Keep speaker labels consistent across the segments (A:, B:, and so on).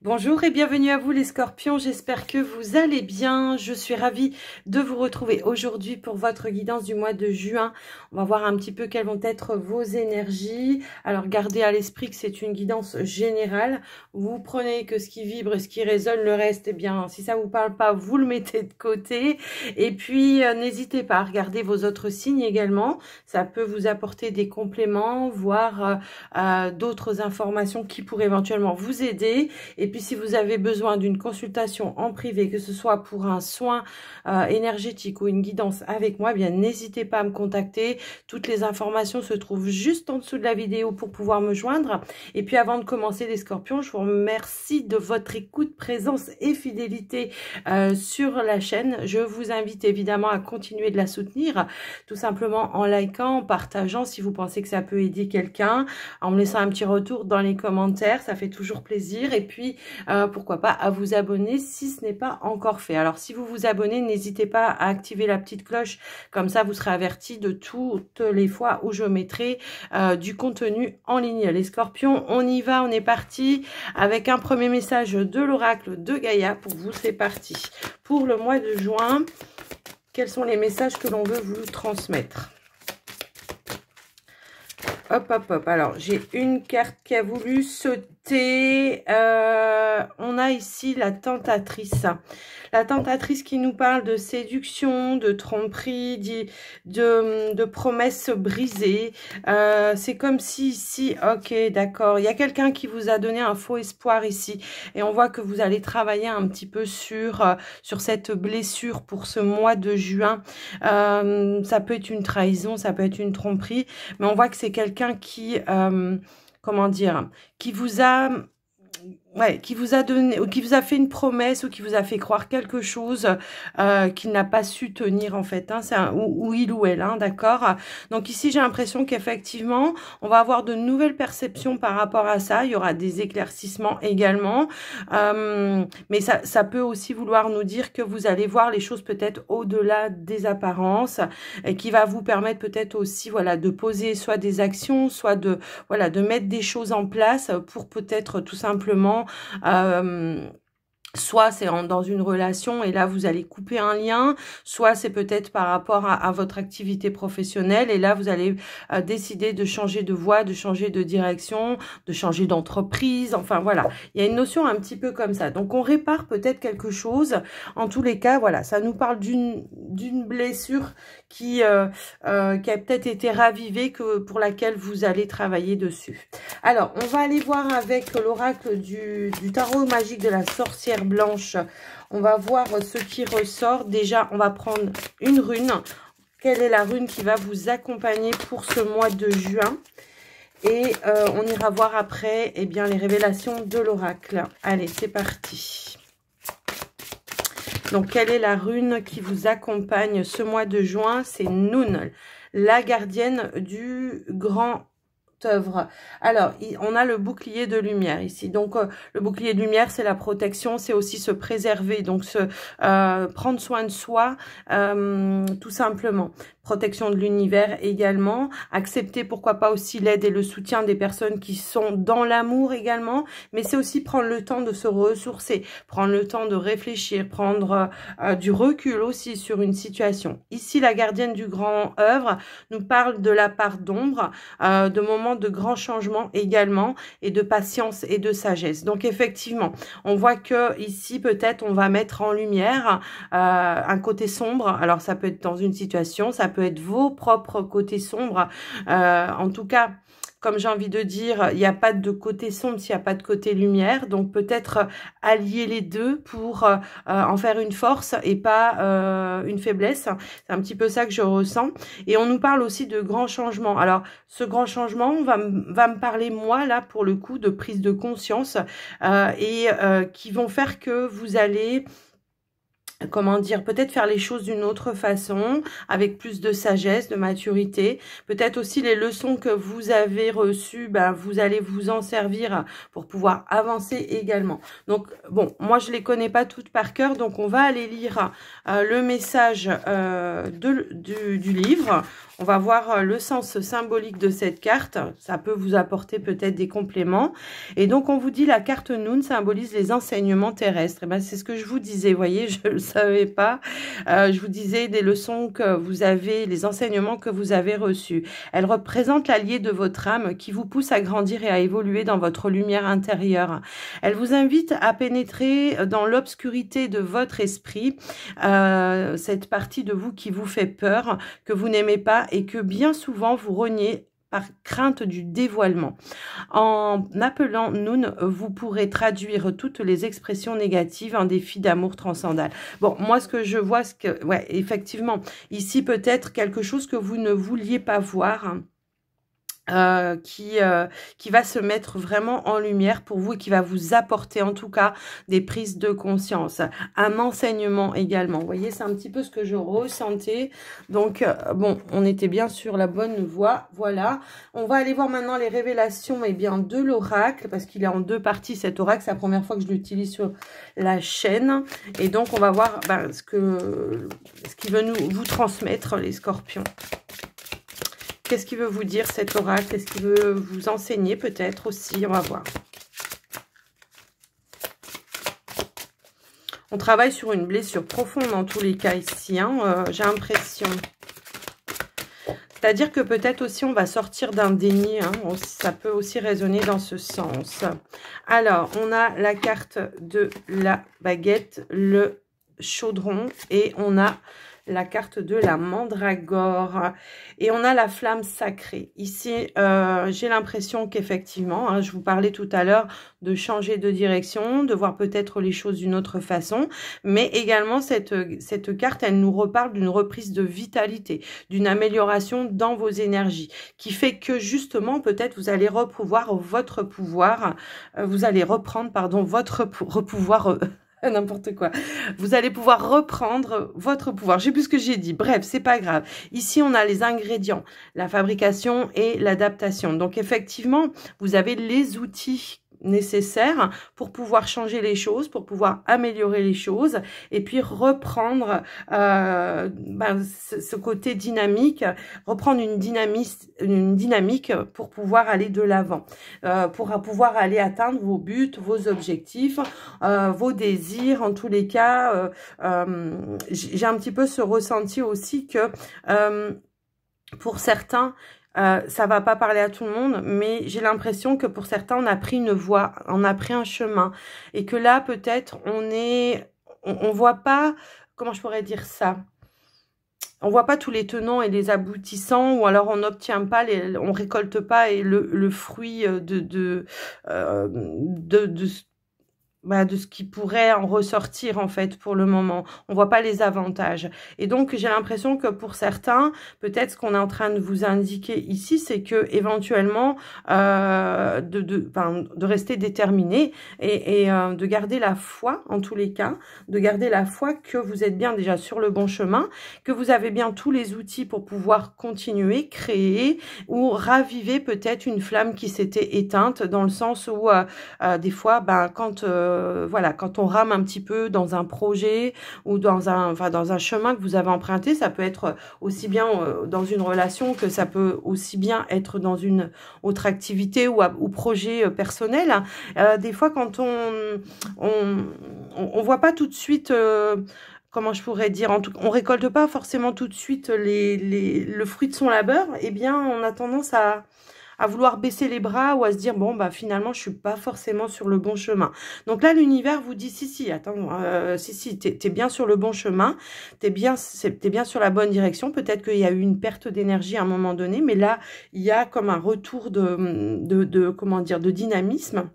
A: Bonjour et bienvenue à vous les scorpions, j'espère que vous allez bien. Je suis ravie de vous retrouver aujourd'hui pour votre guidance du mois de juin. On va voir un petit peu quelles vont être vos énergies. Alors gardez à l'esprit que c'est une guidance générale. Vous prenez que ce qui vibre et ce qui résonne, le reste, eh bien, si ça vous parle pas, vous le mettez de côté. Et puis n'hésitez pas à regarder vos autres signes également. Ça peut vous apporter des compléments, voire d'autres informations qui pourraient éventuellement vous aider. Et puis, si vous avez besoin d'une consultation en privé, que ce soit pour un soin énergétique ou une guidance avec moi, eh bien, n'hésitez pas à me contacter. Toutes les informations se trouvent juste en dessous de la vidéo pour pouvoir me joindre. Et puis, avant de commencer les scorpions, je vous remercie de votre écoute, présence et fidélité sur la chaîne. Je vous invite évidemment à continuer de la soutenir, tout simplement en likant, en partageant si vous pensez que ça peut aider quelqu'un, en me laissant un petit retour dans les commentaires, ça fait toujours plaisir. Et puis, pourquoi pas à vous abonner si ce n'est pas encore fait. Alors si vous vous abonnez, n'hésitez pas à activer la petite cloche, comme ça vous serez averti de toutes les fois où je mettrai du contenu en ligne. Les scorpions, on y va, on est parti avec un premier message de l'oracle de Gaïa pour vous. C'est parti pour le mois de juin. Quels sont les messages que l'on veut vous transmettre? Hop, hop, hop. Alors, j'ai une carte qui a voulu sauter. On a ici la tentatrice. La tentatrice qui nous parle de séduction, de tromperie, de promesses brisées. C'est comme si ici, ok, d'accord, il y a quelqu'un qui vous a donné un faux espoir ici. Et on voit que vous allez travailler un petit peu sur cette blessure pour ce mois de juin. Ça peut être une trahison, ça peut être une tromperie. Mais on voit que c'est quelqu'un qui, comment dire, qui vous a donné, ou qui vous a fait une promesse, ou qui vous a fait croire quelque chose qu'il n'a pas su tenir en fait, hein, ou il ou elle, hein, d'accord. Donc ici j'ai l'impression qu'effectivement on va avoir de nouvelles perceptions par rapport à ça. Il y aura des éclaircissements également, mais ça peut aussi vouloir nous dire que vous allez voir les choses peut-être au-delà des apparences, et qui va vous permettre peut-être aussi, voilà, de poser soit des actions, soit de mettre des choses en place pour peut-être tout simplement soit c'est dans une relation et là vous allez couper un lien, soit c'est peut-être par rapport à votre activité professionnelle et là vous allez décider de changer de voie, de changer de direction, de changer d'entreprise, enfin voilà, il y a une notion un petit peu comme ça. Donc on répare peut-être quelque chose. En tous les cas, voilà, ça nous parle d'une blessure qui a peut-être été ravivée, pour laquelle vous allez travailler dessus. Alors, on va aller voir avec l'oracle du tarot magique de la sorcière blanche. On va voir ce qui ressort. Déjà, on va prendre une rune. Quelle est la rune qui va vous accompagner pour ce mois de juin? Et on ira voir après, eh bien, les révélations de l'oracle. Allez, c'est parti. Donc, quelle est la rune qui vous accompagne ce mois de juin? C'est Nun, la gardienne du grand œuvre. Alors, on a le bouclier de lumière ici. Donc, le bouclier de lumière, c'est la protection, c'est aussi se préserver, donc prendre soin de soi, tout simplement. Protection de l'univers également. Accepter, pourquoi pas, aussi l'aide et le soutien des personnes qui sont dans l'amour également. Mais c'est aussi prendre le temps de se ressourcer, prendre le temps de réfléchir, prendre du recul aussi sur une situation. Ici, la gardienne du grand œuvre nous parle de la part d'ombre, de moments de grands changements également, et de patience et de sagesse. Donc effectivement, on voit que ici peut-être on va mettre en lumière un côté sombre. Alors ça peut être dans une situation, ça peut être vos propres côtés sombres. En tout cas, comme j'ai envie de dire, il n'y a pas de côté sombre s'il n'y a pas de côté lumière. Donc peut-être allier les deux pour en faire une force et pas une faiblesse. C'est un petit peu ça que je ressens. Et on nous parle aussi de grands changements. Alors ce grand changement va me parler, moi, là, pour le coup, de prise de conscience qui vont faire que vous allez comment dire, peut-être faire les choses d'une autre façon, avec plus de sagesse, de maturité. Peut-être aussi les leçons que vous avez reçues, ben, vous allez vous en servir pour pouvoir avancer également. Donc, bon, moi, je les connais pas toutes par cœur, donc on va aller lire le message du livre. On va voir le sens symbolique de cette carte. Ça peut vous apporter peut-être des compléments. Et donc, on vous dit la carte Noun symbolise les enseignements terrestres. Et ben, c'est ce que je vous disais, vous voyez, je ne le savais pas. Je vous disais des leçons que vous avez, les enseignements que vous avez reçus. Elle représente l'allié de votre âme qui vous pousse à grandir et à évoluer dans votre lumière intérieure. Elle vous invite à pénétrer dans l'obscurité de votre esprit, cette partie de vous qui vous fait peur, que vous n'aimez pas et que bien souvent vous reniez par crainte du dévoilement. En appelant Noun, vous pourrez traduire toutes les expressions négatives en défi d'amour transcendal. Bon, moi, ce que je vois, c'est que, ouais, effectivement, ici, peut-être quelque chose que vous ne vouliez pas voir, qui va se mettre vraiment en lumière pour vous et qui va vous apporter en tout cas des prises de conscience, un enseignement également. Vous voyez, c'est un petit peu ce que je ressentais. Donc, bon, on était bien sur la bonne voie. Voilà. On va aller voir maintenant les révélations bien, de l'oracle parce qu'il est en deux parties cet oracle. C'est la première fois que je l'utilise sur la chaîne. Et donc, on va voir ce qu'il veut vous transmettre, les scorpions. Qu'est-ce qu'il veut vous dire cet oracle? Qu'est-ce qu'il veut vous enseigner peut-être aussi? On va voir. On travaille sur une blessure profonde dans tous les cas ici, hein, j'ai l'impression. C'est-à-dire que peut-être aussi on va sortir d'un déni, hein, ça peut aussi résonner dans ce sens. Alors, on a la carte de la baguette, le chaudron et on a la carte de la mandragore et on a la flamme sacrée. Ici, j'ai l'impression qu'effectivement, hein, je vous parlais tout à l'heure de changer de direction, de voir peut-être les choses d'une autre façon, mais également cette carte, elle nous reparle d'une reprise de vitalité, d'une amélioration dans vos énergies, qui fait que justement, peut-être vous allez reprendre votre pouvoir, vous allez reprendre, pardon, votre pouvoir... n'importe quoi. Vous allez pouvoir reprendre votre pouvoir. Je sais plus ce que j'ai dit. Bref, c'est pas grave. Ici, on a les ingrédients, la fabrication et l'adaptation. Donc, effectivement, vous avez les outils nécessaires pour pouvoir changer les choses, pour pouvoir améliorer les choses et puis reprendre ce côté dynamique, reprendre une dynamique pour pouvoir aller de l'avant, pour pouvoir aller atteindre vos buts, vos objectifs, vos désirs. En tous les cas, j'ai un petit peu ce ressenti aussi que pour certains, ça va pas parler à tout le monde, mais j'ai l'impression que pour certains, on a pris une voie, on a pris un chemin. Et que là, peut-être, on voit pas, comment je pourrais dire ça? On voit pas tous les tenants et les aboutissants, ou alors on n'obtient pas, on récolte pas le fruit de ce qui pourrait en ressortir en fait pour le moment. On voit pas les avantages. Et donc j'ai l'impression que pour certains, peut-être ce qu'on est en train de vous indiquer ici, c'est que éventuellement de rester déterminé et de garder la foi en tous les cas, de garder la foi que vous êtes bien déjà sur le bon chemin, que vous avez bien tous les outils pour pouvoir continuer, créer ou raviver peut-être une flamme qui s'était éteinte, dans le sens où des fois, voilà, quand on rame un petit peu dans un projet ou dans un chemin que vous avez emprunté, ça peut être aussi bien dans une relation que ça peut aussi bien être dans une autre activité ou projet personnel. Des fois, quand on voit pas tout de suite... comment je pourrais dire, on récolte pas forcément tout de suite le fruit de son labeur, eh bien, on a tendance à vouloir baisser les bras ou à se dire, bon, bah finalement, je suis pas forcément sur le bon chemin. Donc là, l'univers vous dit, si, attends, si, t'es bien sur le bon chemin, t'es bien sur la bonne direction. Peut-être qu'il y a eu une perte d'énergie à un moment donné, mais là, il y a comme un retour comment dire, de dynamisme.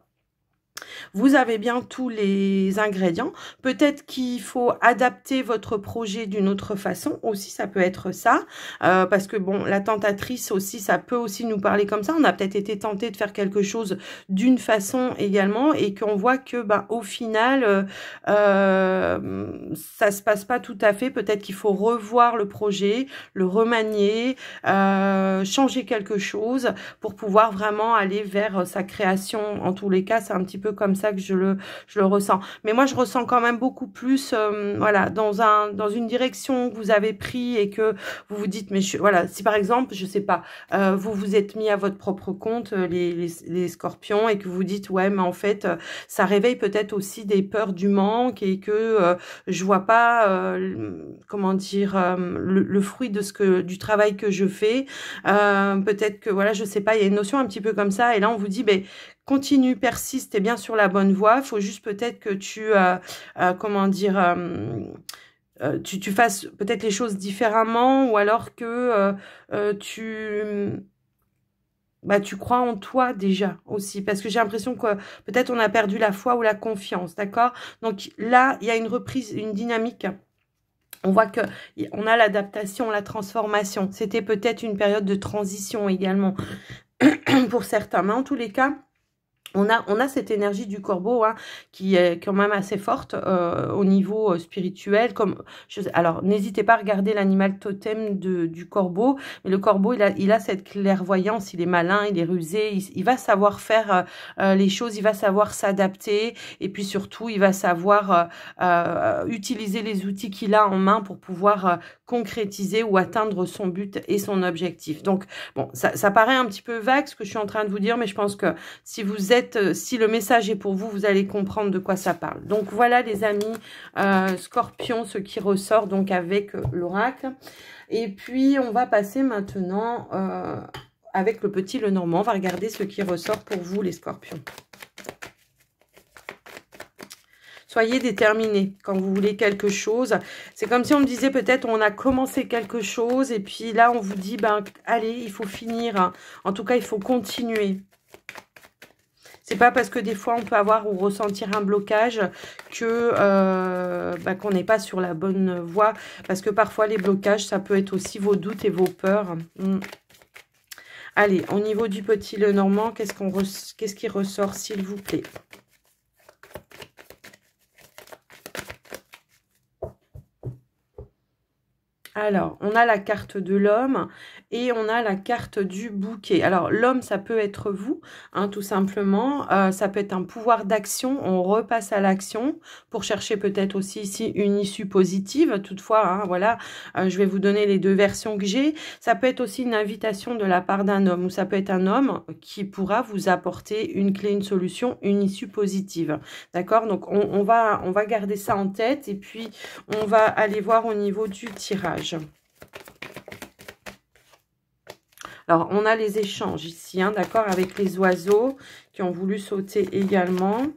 A: Vous avez bien tous les ingrédients. Peut-être qu'il faut adapter votre projet d'une autre façon aussi, ça peut être ça. Parce que bon, la tentatrice aussi, ça peut aussi nous parler comme ça. On a peut-être été tenté de faire quelque chose d'une façon également et qu'on voit que ben, au final, ça se passe pas tout à fait. Peut-être qu'il faut revoir le projet, le remanier, changer quelque chose pour pouvoir vraiment aller vers sa création. En tous les cas, c'est un petit peu comme ça que je le ressens. Mais moi, je ressens quand même beaucoup plus, voilà, dans une direction que vous avez pris et que vous vous dites, mais voilà, si par exemple, je sais pas, vous vous êtes mis à votre propre compte, les scorpions, et que vous dites, ouais, mais en fait, ça réveille peut-être aussi des peurs du manque et que je vois pas, comment dire, le fruit de du travail que je fais. Peut-être que, voilà, je sais pas, il y a une notion un petit peu comme ça, et là, on vous dit, ben, continue, persiste, t'es bien sur la bonne voie. Il faut juste peut-être que tu, comment dire, tu fasses peut-être les choses différemment, ou alors que tu crois en toi déjà aussi. Parce que j'ai l'impression que peut-être on a perdu la foi ou la confiance, d'accord? Donc là, il y a une reprise, une dynamique. On voit que on a l'adaptation, la transformation. C'était peut-être une période de transition également pour certains. Mais en tous les cas, on a cette énergie du corbeau hein, qui est quand même assez forte au niveau spirituel. Alors, n'hésitez pas à regarder l'animal totem du corbeau. Mais le corbeau, il a cette clairvoyance, il est malin, il est rusé, il va savoir faire les choses, il va savoir s'adapter. Et puis surtout, il va savoir utiliser les outils qu'il a en main pour pouvoir concrétiser ou atteindre son but et son objectif. Donc, bon, ça paraît un petit peu vague ce que je suis en train de vous dire, mais je pense que si le message est pour vous, vous allez comprendre de quoi ça parle. Donc voilà les amis, Scorpion, ce qui ressort donc avec l'oracle. Et puis on va passer maintenant avec le petit Lenormand. On va regarder ce qui ressort pour vous les Scorpions. Soyez déterminés quand vous voulez quelque chose. C'est comme si on me disait peut-être on a commencé quelque chose et puis là on vous dit ben allez, il faut finir. En tout cas, il faut continuer. C'est pas parce que des fois on peut avoir ou ressentir un blocage que qu'on n'est pas sur la bonne voie. Parce que parfois les blocages, ça peut être aussi vos doutes et vos peurs. Allez, au niveau du petit Lenormand, qu'est-ce qui ressort s'il vous plaît? Alors, on a la carte de l'homme et on a la carte du bouquet. Alors, l'homme, ça peut être vous, hein, tout simplement. Ça peut être un pouvoir d'action. On repasse à l'action pour chercher peut-être aussi ici une issue positive. Toutefois, hein, voilà, je vais vous donner les deux versions que j'ai. Ça peut être aussi une invitation de la part d'un homme ou ça peut être un homme qui pourra vous apporter une clé, une solution, une issue positive. D'accord? Donc, on va garder ça en tête et puis on va aller voir au niveau du tirage. Alors, on a les échanges ici, hein, d'accord, avec les oiseaux qui ont voulu sauter également.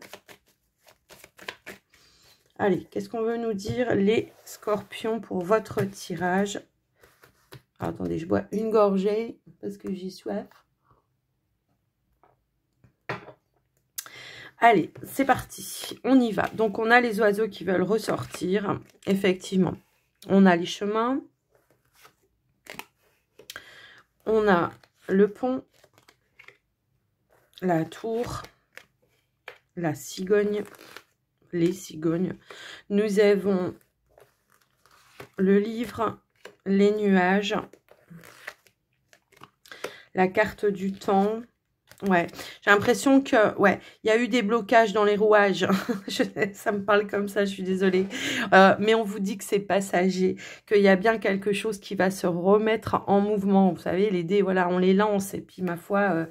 A: Allez, qu'est-ce qu'on veut nous dire, les Scorpions, pour votre tirage? Alors, attendez, je bois une gorgée parce que j'ai soif. Allez, c'est parti, on y va. Donc, on a les oiseaux qui veulent ressortir, effectivement. On a les chemins. On a le pont, la tour, la cigogne, les cigognes. Nous avons le livre, les nuages, la carte du temps. Ouais, j'ai l'impression que, ouais, il y a eu des blocages dans les rouages. Ça me parle comme ça, je suis désolée. Mais on vous dit que c'est passager, qu'il y a bien quelque chose qui va se remettre en mouvement. Vous savez, les dés, voilà, on les lance et puis, ma foi,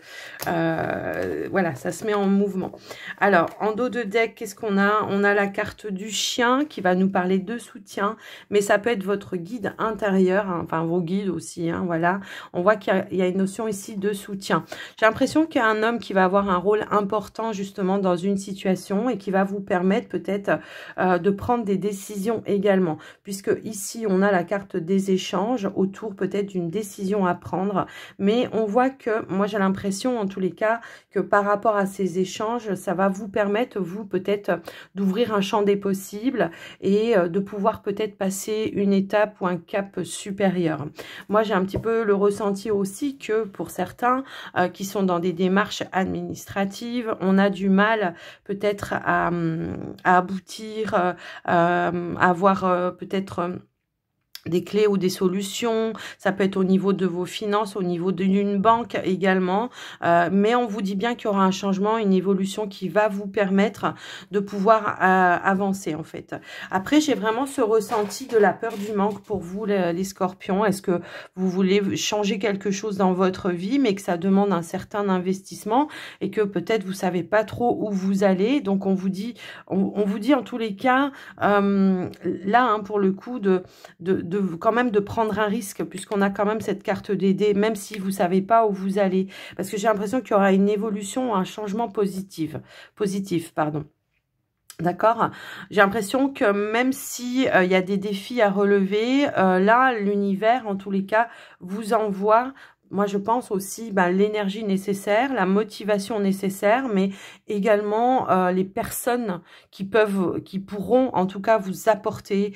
A: voilà, ça se met en mouvement. Alors, en dos de deck, qu'est-ce qu'on a? On a la carte du chien qui va nous parler de soutien, mais ça peut être votre guide intérieur, hein, enfin, vos guides aussi, hein, voilà. On voit qu'il y a une notion ici de soutien. J'ai l'impression qu'il qu'il y a un homme qui va avoir un rôle important justement dans une situation et qui va vous permettre peut-être de prendre des décisions également. Puisque ici, on a la carte des échanges autour peut-être d'une décision à prendre. Mais on voit que, moi j'ai l'impression en tous les cas, que par rapport à ces échanges, ça va vous permettre, vous peut-être, d'ouvrir un champ des possibles et de pouvoir peut-être passer une étape ou un cap supérieur. Moi, j'ai un petit peu le ressenti aussi que pour certains qui sont dans des démarches administratives, on a du mal peut-être à aboutir, à avoir peut-être des clés ou des solutions. Ça peut être au niveau de vos finances, au niveau d'une banque également, mais on vous dit bien qu'il y aura un changement, une évolution qui va vous permettre de pouvoir avancer en fait. Après, j'ai vraiment ce ressenti de la peur du manque pour vous les scorpions. Est-ce que vous voulez changer quelque chose dans votre vie, mais que ça demande un certain investissement et que peut-être vous savez pas trop où vous allez, donc on vous dit en tous les cas, là hein, pour le coup quand même de prendre un risque, puisqu'on a quand même cette carte des dés, même si vous savez pas où vous allez, parce que j'ai l'impression qu'il y aura une évolution, un changement positif, pardon. D'accord? J'ai l'impression que même si il y a des défis à relever, là, l'univers, en tous les cas, vous envoie, moi, je pense aussi l'énergie nécessaire, la motivation nécessaire, mais également les personnes qui pourront en tout cas vous apporter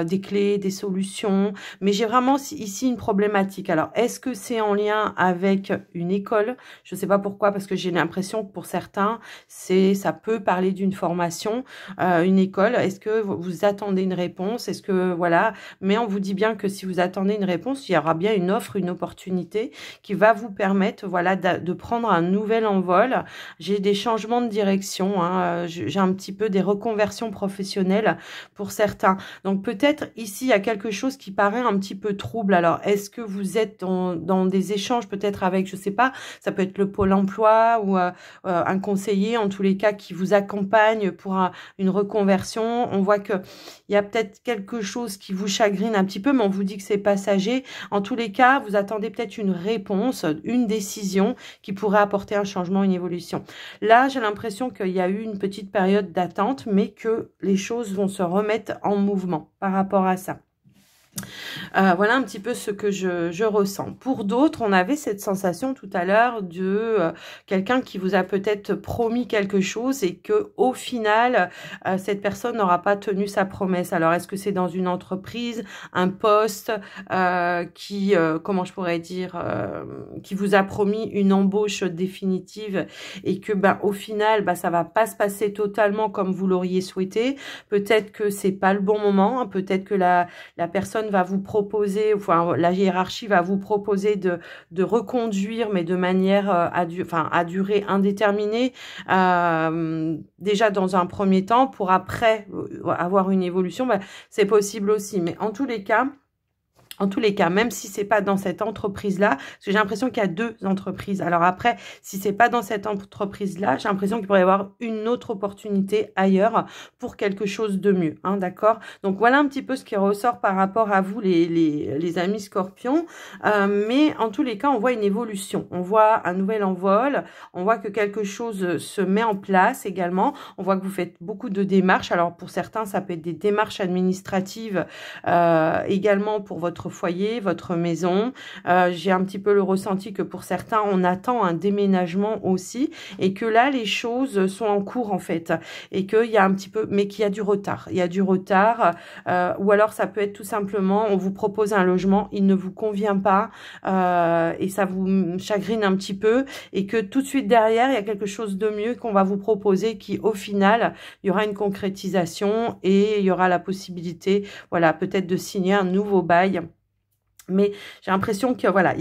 A: des clés, des solutions. Mais j'ai vraiment ici une problématique. Alors, est-ce que c'est en lien avec une école? Je ne sais pas pourquoi, parce que j'ai l'impression que pour certains, ça peut parler d'une formation, une école. Est-ce que vous attendez une réponse? Est-ce que voilà? Mais on vous dit bien que si vous attendez une réponse, il y aura bien une offre, une opportunité qui va vous permettre voilà, de prendre un nouvel envol. J'ai des changements de direction, hein, j'ai un petit peu des reconversions professionnelles pour certains. Donc peut-être ici, il y a quelque chose qui paraît un petit peu trouble. Alors, est-ce que vous êtes dans des échanges peut-être avec, je sais pas, ça peut être le Pôle emploi ou un conseiller, en tous les cas, qui vous accompagne pour une reconversion. On voit qu'il y a peut-être quelque chose qui vous chagrine un petit peu, mais on vous dit que c'est passager. En tous les cas, vous attendez peut-être une réponse, une décision qui pourrait apporter un changement, une évolution. Là, j'ai l'impression qu'il y a eu une petite période d'attente, mais que les choses vont se remettre en mouvement par rapport à ça. Voilà un petit peu ce que je ressens. Pour d'autres, on avait cette sensation tout à l'heure de quelqu'un qui vous a peut-être promis quelque chose et que au final, cette personne n'aura pas tenu sa promesse. Alors, est-ce que c'est dans une entreprise, un poste comment je pourrais dire, qui vous a promis une embauche définitive et que au final, ça va pas se passer totalement comme vous l'auriez souhaité. Peut-être que c'est pas le bon moment, hein, peut-être que la personne va vous proposer, enfin la hiérarchie va vous proposer de reconduire, mais de manière à durée indéterminée, déjà dans un premier temps, pour après avoir une évolution, c'est possible aussi. Mais en tous les cas, même si c'est pas dans cette entreprise-là, parce que j'ai l'impression qu'il y a deux entreprises. Alors après, si c'est pas dans cette entreprise-là, j'ai l'impression qu'il pourrait y avoir une autre opportunité ailleurs pour quelque chose de mieux, hein, d'accord? Donc voilà un petit peu ce qui ressort par rapport à vous, les amis scorpions. Mais en tous les cas, on voit une évolution. On voit un nouvel envol. On voit que quelque chose se met en place également. On voit que vous faites beaucoup de démarches. Alors pour certains, ça peut être des démarches administratives également pour votre foyer, votre maison. J'ai un petit peu le ressenti que pour certains, on attend un déménagement aussi et que là, les choses sont en cours en fait et qu'il y a un petit peu, mais qu'il y a du retard. Il y a du retard ou alors ça peut être tout simplement, on vous propose un logement, il ne vous convient pas et ça vous chagrine un petit peu et que tout de suite derrière, il y a quelque chose de mieux qu'on va vous proposer qui, au final, il y aura une concrétisation et il y aura la possibilité, voilà, peut-être de signer un nouveau bail. Mais j'ai l'impression que voilà,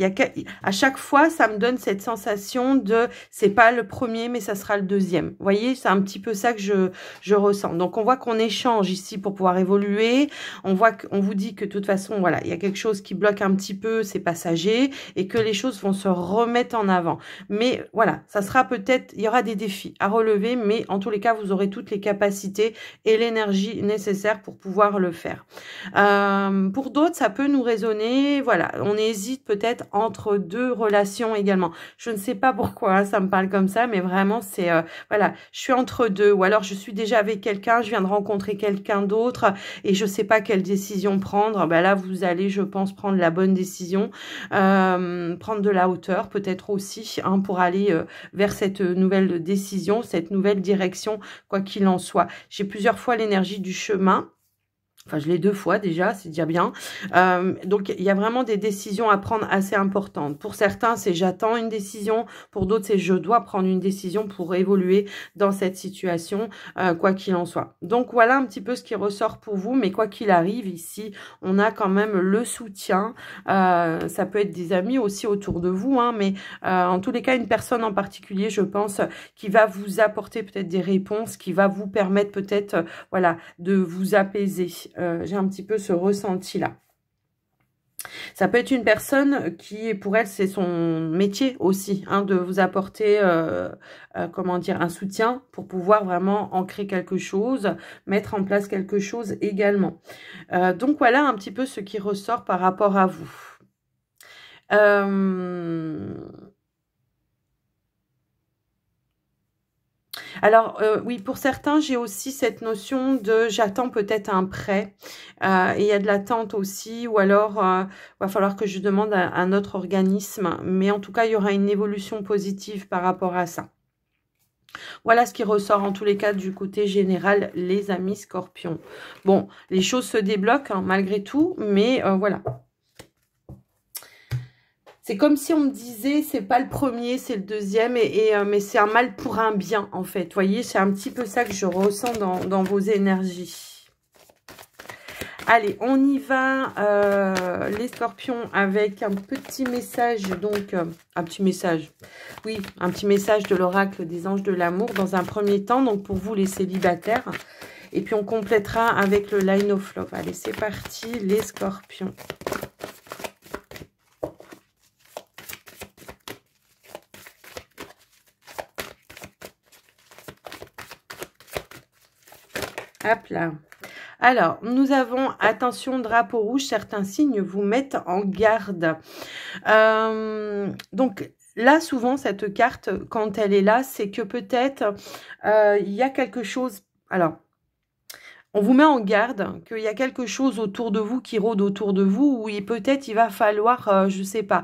A: à chaque fois, ça me donne cette sensation de c'est pas le premier, mais ça sera le deuxième. Vous voyez, c'est un petit peu ça que je ressens. Donc on voit qu'on échange ici pour pouvoir évoluer. On voit qu'on vous dit que de toute façon, voilà, il y a quelque chose qui bloque un petit peu, c'est passager, et que les choses vont se remettre en avant. Mais voilà, ça sera peut-être, il y aura des défis à relever, mais en tous les cas, vous aurez toutes les capacités et l'énergie nécessaire pour pouvoir le faire. Pour d'autres, ça peut nous résonner. mais voilà, on hésite peut-être entre deux relations également. Je ne sais pas pourquoi hein, ça me parle comme ça, mais vraiment c'est voilà, je suis entre deux, ou alors je suis déjà avec quelqu'un, je viens de rencontrer quelqu'un d'autre et je sais pas quelle décision prendre. Ben là, vous allez, je pense, prendre la bonne décision, prendre de la hauteur peut-être aussi hein, pour aller vers cette nouvelle décision, cette nouvelle direction, quoi qu'il en soit. J'ai plusieurs fois l'énergie du chemin. Enfin, je l'ai 2 fois déjà, c'est déjà bien. Donc, il y a vraiment des décisions à prendre assez importantes. Pour certains, c'est j'attends une décision. Pour d'autres, c'est je dois prendre une décision pour évoluer dans cette situation, quoi qu'il en soit. Donc, voilà un petit peu ce qui ressort pour vous. Mais quoi qu'il arrive, ici, on a quand même le soutien. Ça peut être des amis aussi autour de vous. Hein, mais en tous les cas, une personne en particulier, je pense, qui va vous apporter peut-être des réponses, qui va vous permettre peut-être, voilà, de vous apaiser. J'ai un petit peu ce ressenti-là. Ça peut être une personne qui, pour elle, c'est son métier aussi, hein, de vous apporter, comment dire, un soutien pour pouvoir vraiment ancrer quelque chose, mettre en place quelque chose également. Donc, voilà un petit peu ce qui ressort par rapport à vous. Alors, oui, pour certains, j'ai aussi cette notion de j'attends peut-être un prêt. Et il y a de l'attente aussi. Ou alors, va falloir que je demande à un autre organisme. Mais en tout cas, il y aura une évolution positive par rapport à ça. Voilà ce qui ressort en tous les cas du côté général, les amis scorpions. Bon, les choses se débloquent hein, malgré tout. Mais voilà. C'est comme si on me disait, c'est pas le premier, c'est le deuxième, mais c'est un mal pour un bien, en fait. Vous voyez, c'est un petit peu ça que je ressens dans vos énergies. Allez, on y va, les scorpions, avec un petit message, donc, un petit message, oui, un petit message de l'oracle des anges de l'amour, dans un premier temps, donc pour vous les célibataires. Et puis on complétera avec le line of love. Allez, c'est parti, les scorpions. Hop là. Alors, nous avons, attention, drapeau rouge, certains signes vous mettent en garde. Donc, là, souvent, cette carte, quand elle est là, c'est que peut-être il y a quelque chose... Alors, on vous met en garde qu'il y a quelque chose autour de vous qui rôde autour de vous où peut-être il va falloir, je sais pas,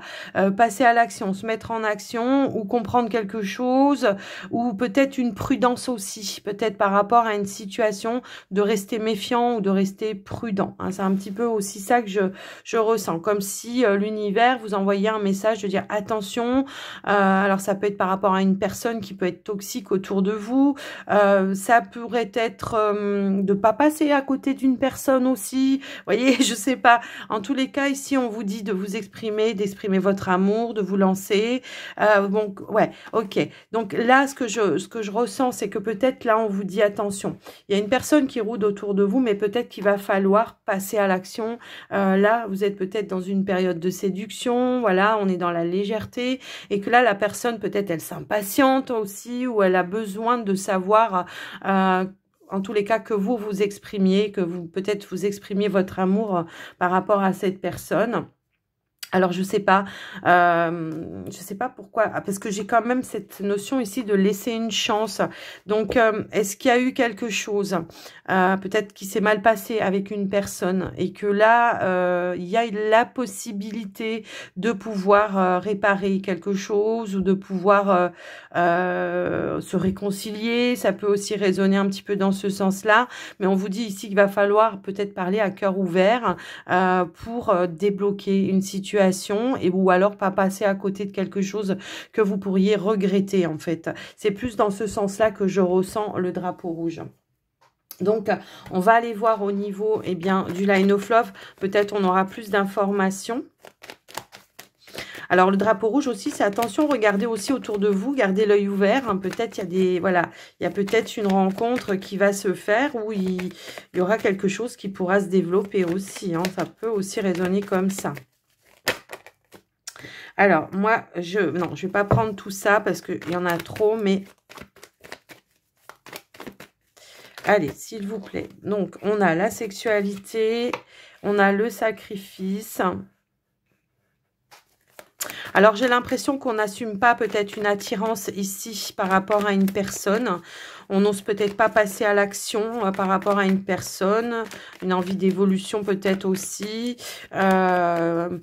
A: passer à l'action, se mettre en action ou comprendre quelque chose ou peut-être une prudence aussi, peut-être par rapport à une situation de rester méfiant ou de rester prudent. Hein. C'est un petit peu aussi ça que je ressens, comme si l'univers vous envoyait un message de dire attention, alors ça peut être par rapport à une personne qui peut être toxique autour de vous, ça pourrait être de pas passer à côté d'une personne aussi, vous voyez, je sais pas, en tous les cas ici on vous dit de vous exprimer, d'exprimer votre amour, de vous lancer, donc ouais, ok, donc là ce que je ressens c'est que peut-être là on vous dit attention, il y a une personne qui rôde autour de vous mais peut-être qu'il va falloir passer à l'action, là vous êtes peut-être dans une période de séduction, voilà, on est dans la légèreté et que là la personne peut-être elle s'impatiente aussi ou elle a besoin de savoir en tous les cas, que vous vous exprimiez, que vous peut-être vous exprimiez votre amour par rapport à cette personne. Alors, je sais pas pourquoi, parce que j'ai quand même cette notion ici de laisser une chance. Donc, est-ce qu'il y a eu quelque chose, peut-être qui s'est mal passé avec une personne et que là, il y a la possibilité de pouvoir réparer quelque chose ou de pouvoir se réconcilier. Ça peut aussi résonner un petit peu dans ce sens-là. Mais on vous dit ici qu'il va falloir peut-être parler à cœur ouvert pour débloquer une situation ou alors pas passer à côté de quelque chose que vous pourriez regretter en fait. C'est plus dans ce sens-là que je ressens le drapeau rouge. Donc, on va aller voir au niveau du line of love. Peut-être on aura plus d'informations. Alors, le drapeau rouge aussi, c'est attention, regardez aussi autour de vous, gardez l'œil ouvert. Hein, peut-être il y a peut-être une rencontre qui va se faire où il y aura quelque chose qui pourra se développer aussi. Hein, ça peut aussi résonner comme ça. Alors, moi, je vais pas prendre tout ça parce qu'il y en a trop, mais... Allez, s'il vous plaît. Donc, on a la sexualité, on a le sacrifice. Alors, j'ai l'impression qu'on n'assume pas peut-être une attirance ici par rapport à une personne. On n'ose peut-être pas passer à l'action par rapport à une personne. Une envie d'évolution peut-être aussi. On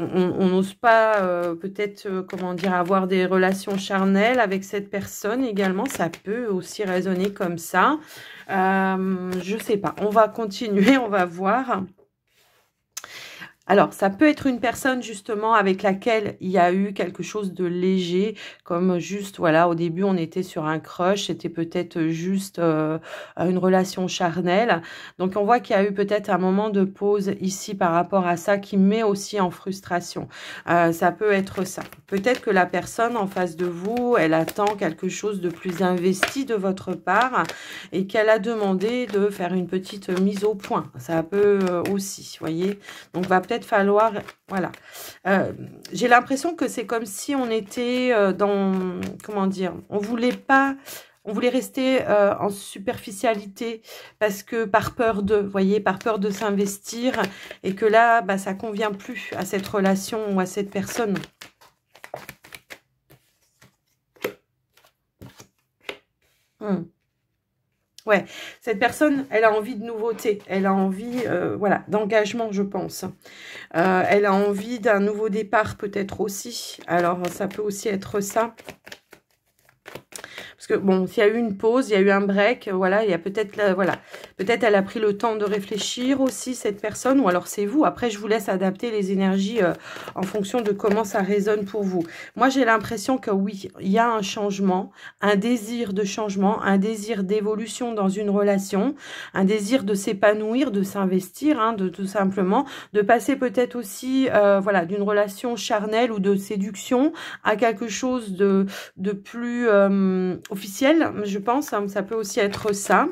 A: n'ose pas peut-être, comment dire, avoir des relations charnelles avec cette personne également. Ça peut aussi résonner comme ça. Je ne sais pas. On va continuer, on va voir. Alors, ça peut être une personne justement avec laquelle il y a eu quelque chose de léger, comme juste, voilà, au début, on était sur un crush, c'était peut-être juste une relation charnelle. Donc, on voit qu'il y a eu peut-être un moment de pause ici par rapport à ça qui met aussi en frustration. Ça peut être ça. Peut-être que la personne en face de vous, elle attend quelque chose de plus investi de votre part et qu'elle a demandé de faire une petite mise au point. Ça peut aussi, vous voyez. Donc, va peut-être falloir, voilà, j'ai l'impression que c'est comme si on était dans, comment dire, on voulait rester en superficialité parce que par peur de, vous voyez, par peur de s'investir et que là, bah, ça convient plus à cette relation ou à cette personne. Ouais, cette personne, elle a envie de nouveauté, elle a envie, voilà, d'engagement, je pense. Elle a envie d'un nouveau départ, peut-être aussi. Alors, ça peut aussi être ça. Parce que, bon, s'il y a eu une pause, il y a eu un break, voilà, il y a peut-être, voilà, peut-être elle a pris le temps de réfléchir aussi, cette personne, ou alors c'est vous. Après, je vous laisse adapter les énergies en fonction de comment ça résonne pour vous. Moi, j'ai l'impression que oui, il y a un changement, un désir de changement, un désir d'évolution dans une relation, un désir de s'épanouir, de s'investir, hein, de tout simplement, de passer peut-être aussi, voilà, d'une relation charnelle ou de séduction à quelque chose de plus officiel, je pense, hein, ça peut aussi être ça.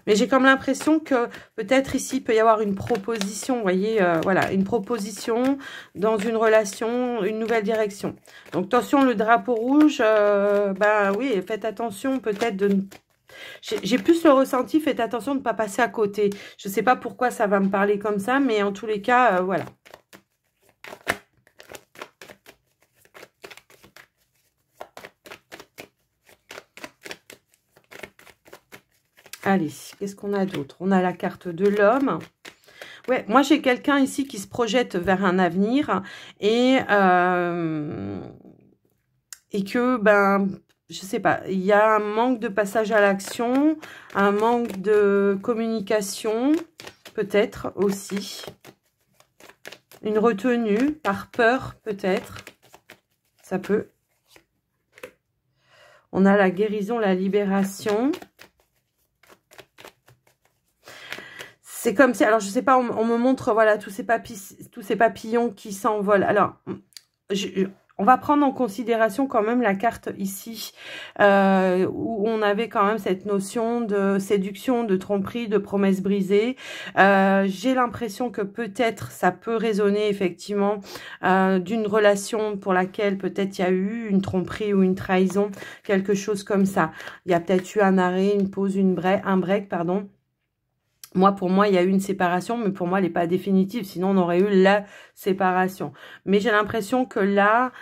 A: Mais j'ai comme l'impression que peut-être ici, il peut y avoir une proposition, vous voyez, voilà, une proposition dans une relation, une nouvelle direction. Donc, attention, le drapeau rouge, bah oui, faites attention peut-être de... J'ai plus le ressenti, faites attention de ne pas passer à côté. Je ne sais pas pourquoi ça va me parler comme ça, mais en tous les cas, voilà. Allez, qu'est-ce qu'on a d'autre? On a la carte de l'homme. Ouais, moi j'ai quelqu'un ici qui se projette vers un avenir et que, ben, je sais pas, il y a un manque de passage à l'action, un manque de communication, peut-être aussi. Une retenue par peur, peut-être. Ça peut. On a la guérison, la libération. C'est comme si, alors je sais pas, on me montre, voilà, tous ces papillons qui s'envolent. Alors, on va prendre en considération quand même la carte ici, où on avait quand même cette notion de séduction, de tromperie, de promesses brisées. J'ai l'impression que peut-être ça peut résonner effectivement d'une relation pour laquelle peut-être il y a eu une tromperie ou une trahison, quelque chose comme ça. Il y a peut-être eu un arrêt, une pause, un break, pardon. Moi, pour moi, il y a eu une séparation, mais pour moi, elle n'est pas définitive. Sinon, on aurait eu la séparation. Mais j'ai l'impression que là,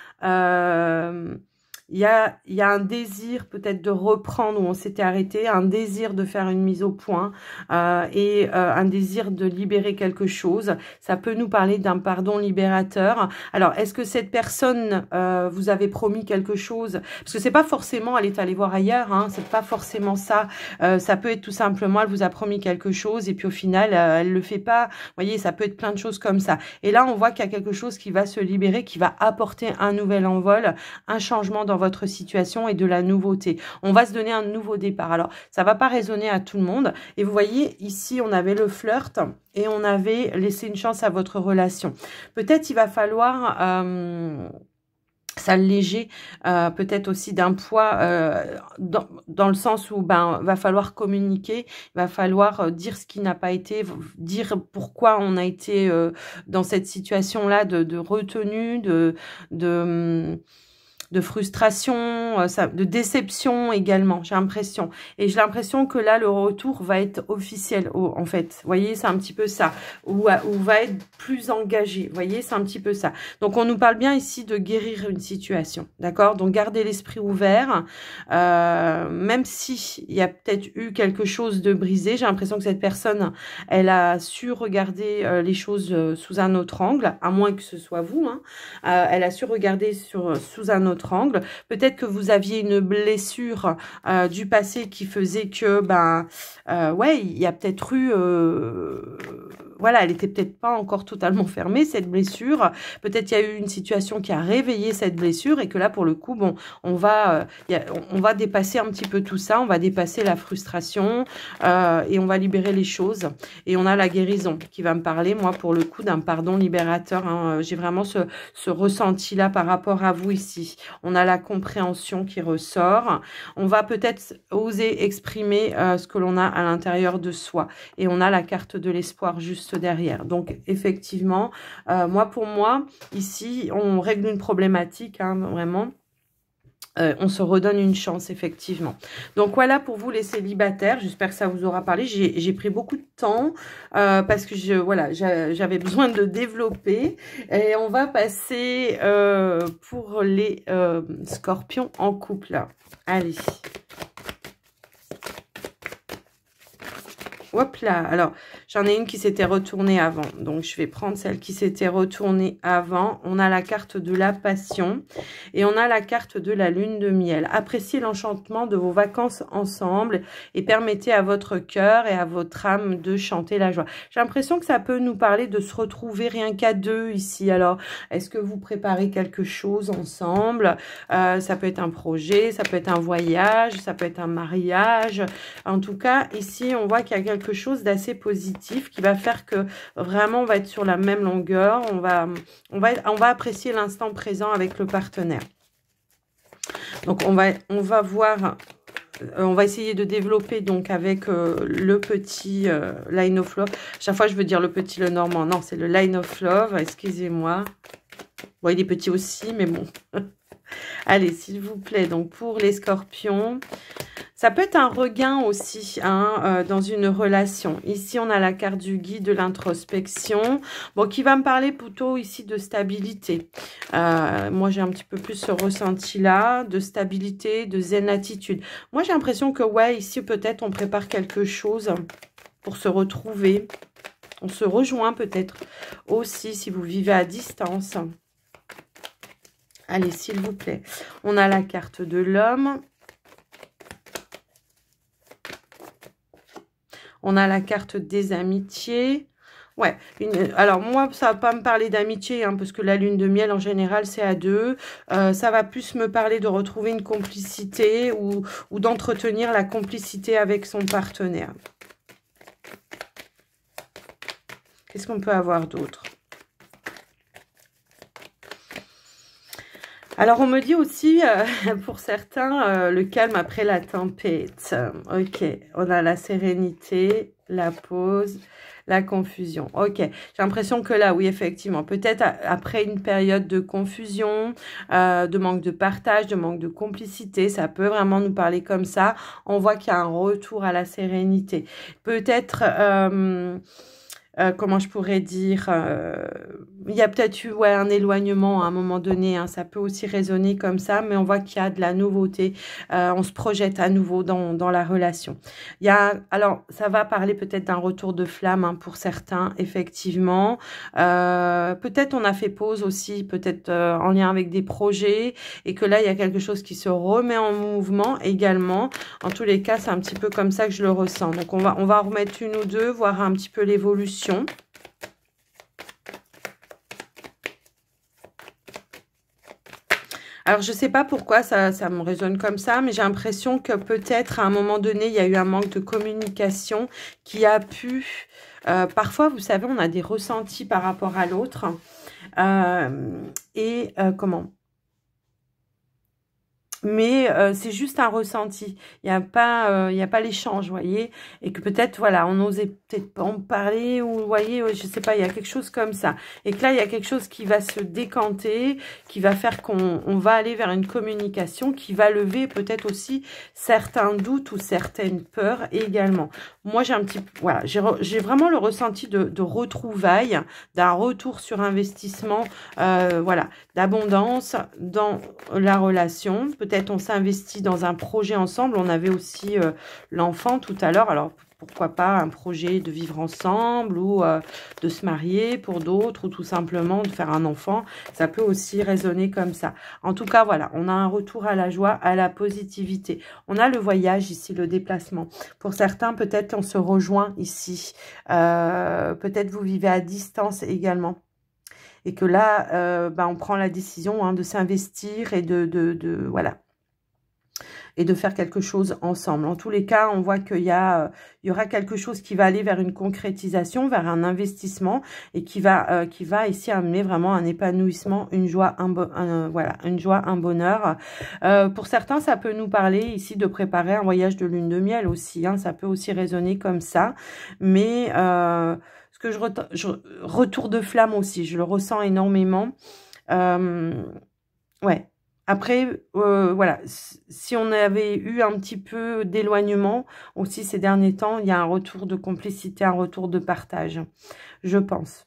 A: il y a un désir peut-être de reprendre où on s'était arrêté, un désir de faire une mise au point et un désir de libérer quelque chose. Ça peut nous parler d'un pardon libérateur. Alors, est-ce que cette personne vous avait promis quelque chose? Parce que c'est pas forcément, elle est allée voir ailleurs, hein, c'est pas forcément ça. Ça peut être tout simplement, elle vous a promis quelque chose et puis au final, elle le fait pas. Vous voyez, ça peut être plein de choses comme ça. Et là, on voit qu'il y a quelque chose qui va se libérer, qui va apporter un nouvel envol, un changement dans votre situation et de la nouveauté. On va se donner un nouveau départ. Alors, ça va pas résonner à tout le monde. Et vous voyez, ici, on avait le flirt et on avait laissé une chance à votre relation. Peut-être il va falloir... s'alléger peut-être aussi d'un poids dans le sens où ben va falloir communiquer, il va falloir dire ce qui n'a pas été, dire pourquoi on a été dans cette situation là de retenue, de de frustration, de déception également, j'ai l'impression. Et j'ai l'impression que là, le retour va être officiel, en fait. Vous voyez, c'est un petit peu ça. Ou va être plus engagé. Vous voyez, c'est un petit peu ça. Donc, on nous parle bien ici de guérir une situation. D'accord? Donc, gardez l'esprit ouvert. Même si il y a peut-être eu quelque chose de brisé, j'ai l'impression que cette personne, elle a su regarder les choses sous un autre angle, à moins que ce soit vous. Hein. Elle a su regarder sous un autre angle. Peut-être que vous aviez une blessure du passé qui faisait que, ouais, il y a peut-être eu... voilà, elle était peut-être pas encore totalement fermée, cette blessure. Peut-être il y a eu une situation qui a réveillé cette blessure et que là, pour le coup, bon, on va dépasser un petit peu tout ça, on va dépasser la frustration et on va libérer les choses. Et on a la guérison qui va me parler, moi, pour le coup, d'un pardon libérateur. Hein. J'ai vraiment ce ressenti-là par rapport à vous ici. On a la compréhension qui ressort. On va peut-être oser exprimer ce que l'on a à l'intérieur de soi. Et on a la carte de l'espoir juste derrière. Donc, effectivement, pour moi, ici, on règle une problématique, hein, vraiment. On se redonne une chance, effectivement. Donc, voilà pour vous, les célibataires. J'espère que ça vous aura parlé. J'ai pris beaucoup de temps parce que j'avais besoin de développer. Et on va passer pour les scorpions en couple. Allez. Hop là, alors j'en ai une qui s'était retournée avant, donc je vais prendre celle qui s'était retournée avant. On a la carte de la passion et on a la carte de la lune de miel. Appréciez l'enchantement de vos vacances ensemble et permettez à votre cœur et à votre âme de chanter la joie. J'ai l'impression que ça peut nous parler de se retrouver rien qu'à deux ici. Alors, est-ce que vous préparez quelque chose ensemble? Ça peut être un projet, ça peut être un voyage, ça peut être un mariage. En tout cas, ici, on voit qu'il y a quelque chose d'assez positif qui va faire que vraiment on va être sur la même longueur, on va apprécier l'instant présent avec le partenaire. Donc on va voir, on va essayer de développer donc avec le petit Line of Love. Chaque fois je veux dire le petit le normand, non c'est le Line of Love, excusez-moi. Bon il est petit aussi mais bon. Allez s'il vous plaît, donc pour les scorpions. Ça peut être un regain aussi hein, dans une relation. Ici, on a la carte du guide de l'introspection. Bon, qui va me parler plutôt ici de stabilité. Moi, j'ai un petit peu plus ce ressenti-là, de stabilité, de zen attitude. Moi, j'ai l'impression que, ouais, ici, peut-être, on prépare quelque chose pour se retrouver. On se rejoint peut-être aussi si vous vivez à distance. Allez, s'il vous plaît. On a la carte de l'homme. On a la carte des amitiés. Ouais, alors moi, ça va pas me parler d'amitié, hein, parce que la lune de miel, en général, c'est à deux. Ça va plus me parler de retrouver une complicité ou d'entretenir la complicité avec son partenaire. Qu'est-ce qu'on peut avoir d'autre? Alors, on me dit aussi, pour certains, le calme après la tempête. Ok, on a la sérénité, la pause, la confusion. Ok, j'ai l'impression que là, oui, effectivement, peut-être après une période de confusion, de manque de partage, de manque de complicité, ça peut vraiment nous parler comme ça. On voit qu'il y a un retour à la sérénité. Peut-être... comment je pourrais dire, il y a peut-être eu un éloignement à un moment donné, hein, ça peut aussi résonner comme ça, mais on voit qu'il y a de la nouveauté, on se projette à nouveau dans la relation. Alors, ça va parler peut-être d'un retour de flamme hein, pour certains, effectivement. Peut-être on a fait pause aussi, peut-être en lien avec des projets, et que là, il y a quelque chose qui se remet en mouvement également. En tous les cas, c'est un petit peu comme ça que je le ressens. Donc, on va en remettre une ou deux, voir un petit peu l'évolution. Alors, je ne sais pas pourquoi ça me résonne comme ça, mais j'ai l'impression que peut-être à un moment donné, il y a eu un manque de communication qui a pu... parfois, vous savez, on a des ressentis par rapport à l'autre. Comment mais c'est juste un ressenti. Il y a pas l'échange, vous voyez, et que peut-être, voilà, on n'osait peut-être pas en parler, ou vous voyez, je sais pas, il y a quelque chose comme ça. Et que là, il y a quelque chose qui va se décanter, qui va faire qu'on va aller vers une communication, qui va lever peut-être aussi certains doutes ou certaines peurs également. Moi, j'ai un petit, voilà, j'ai vraiment le ressenti de retrouvailles, d'un retour sur investissement, voilà, d'abondance dans la relation. Peut-être on s'investit dans un projet ensemble. On avait aussi l'enfant tout à l'heure. Alors, pourquoi pas un projet de vivre ensemble ou de se marier pour d'autres ou tout simplement de faire un enfant. Ça peut aussi résonner comme ça. En tout cas, voilà, on a un retour à la joie, à la positivité. On a le voyage ici, le déplacement. Pour certains, peut-être on se rejoint ici. Peut-être vous vivez à distance également. Et que là, on prend la décision de s'investir et voilà, et de faire quelque chose ensemble. En tous les cas, on voit qu'il y aura quelque chose qui va aller vers une concrétisation, vers un investissement et qui va ici amener vraiment un épanouissement, une joie, voilà, une joie, un bonheur. Pour certains, ça peut nous parler ici de préparer un voyage de lune de miel aussi. Ça peut aussi résonner comme ça, mais ce que retour de flamme aussi, je le ressens énormément. Ouais. Après, voilà, si on avait eu un petit peu d'éloignement aussi ces derniers temps, il y a un retour de complicité, un retour de partage, je pense.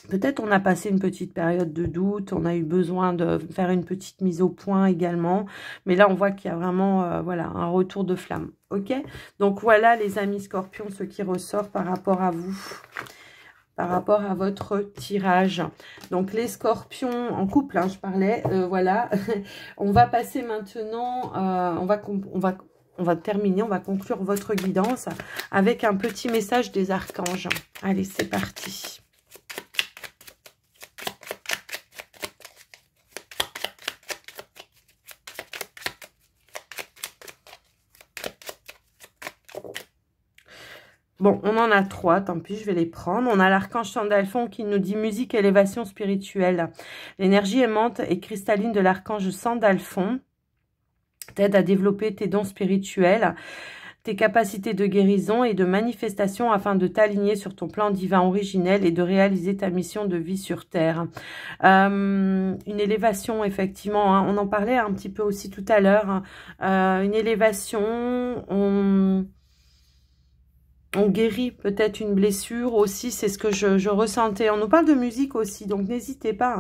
A: Peut-être on a passé une petite période de doute, on a eu besoin de faire une petite mise au point également. Mais là, on voit qu'il y a vraiment voilà, un retour de flamme. Ok? Donc voilà les amis scorpions, ce qui ressort par rapport à vous, par rapport à votre tirage. Donc les scorpions en couple, je parlais, voilà. On va passer maintenant, on va terminer, on va conclure votre guidance avec un petit message des archanges. Allez, c'est parti. Bon, on en a 3, tant pis, je vais les prendre. On a l'archange Sandalphon qui nous dit musique, élévation spirituelle. L'énergie aimante et cristalline de l'archange Sandalphon t'aide à développer tes dons spirituels, tes capacités de guérison et de manifestation afin de t'aligner sur ton plan divin originel et de réaliser ta mission de vie sur Terre. Une élévation, effectivement, on en parlait un petit peu aussi tout à l'heure. Une élévation, on guérit peut-être une blessure aussi, c'est ce que je ressentais. On nous parle de musique aussi, donc n'hésitez pas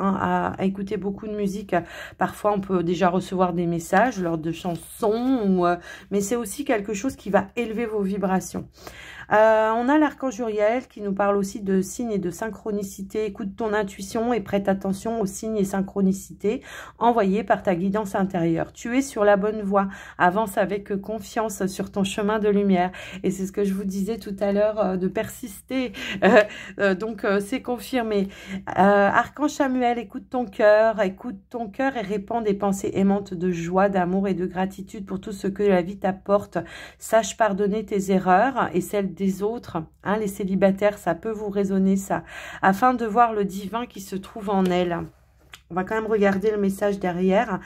A: à écouter beaucoup de musique. Parfois, on peut déjà recevoir des messages lors de chansons, mais c'est aussi quelque chose qui va élever vos vibrations. On a l'archange Uriel qui nous parle aussi de signes et de synchronicité. Écoute ton intuition et prête attention aux signes et synchronicités envoyés par ta guidance intérieure. Tu es sur la bonne voie. Avance avec confiance sur ton chemin de lumière. Et c'est ce que je vous disais tout à l'heure, de persister. Donc, c'est confirmé. Archange Samuel, écoute ton cœur et répands des pensées aimantes de joie, d'amour et de gratitude pour tout ce que la vie t'apporte. Sache pardonner tes erreurs et celles des autres, les célibataires, ça peut vous résonner ça, afin de voir le divin qui se trouve en elle. On va quand même regarder le message derrière.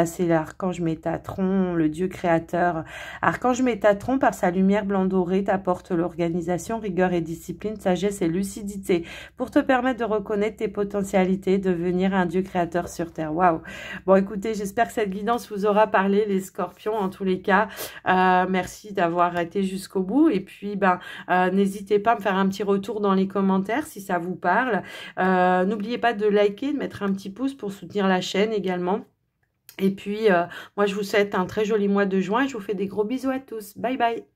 A: C'est l'archange Métatron, le Dieu créateur. Archange Métatron, par sa lumière blanc doré, t'apporte l'organisation, rigueur et discipline, sagesse et lucidité pour te permettre de reconnaître tes potentialités, devenir un Dieu créateur sur Terre. Waouh! Bon, écoutez, j'espère que cette guidance vous aura parlé, les scorpions, en tous les cas. Merci d'avoir été jusqu'au bout. Et puis, n'hésitez pas à me faire un petit retour dans les commentaires si ça vous parle. N'oubliez pas de liker, de mettre un petit pouce pour soutenir la chaîne également. Et puis, moi, je vous souhaite un très joli mois de juin. Je vous fais des gros bisous à tous. Bye bye.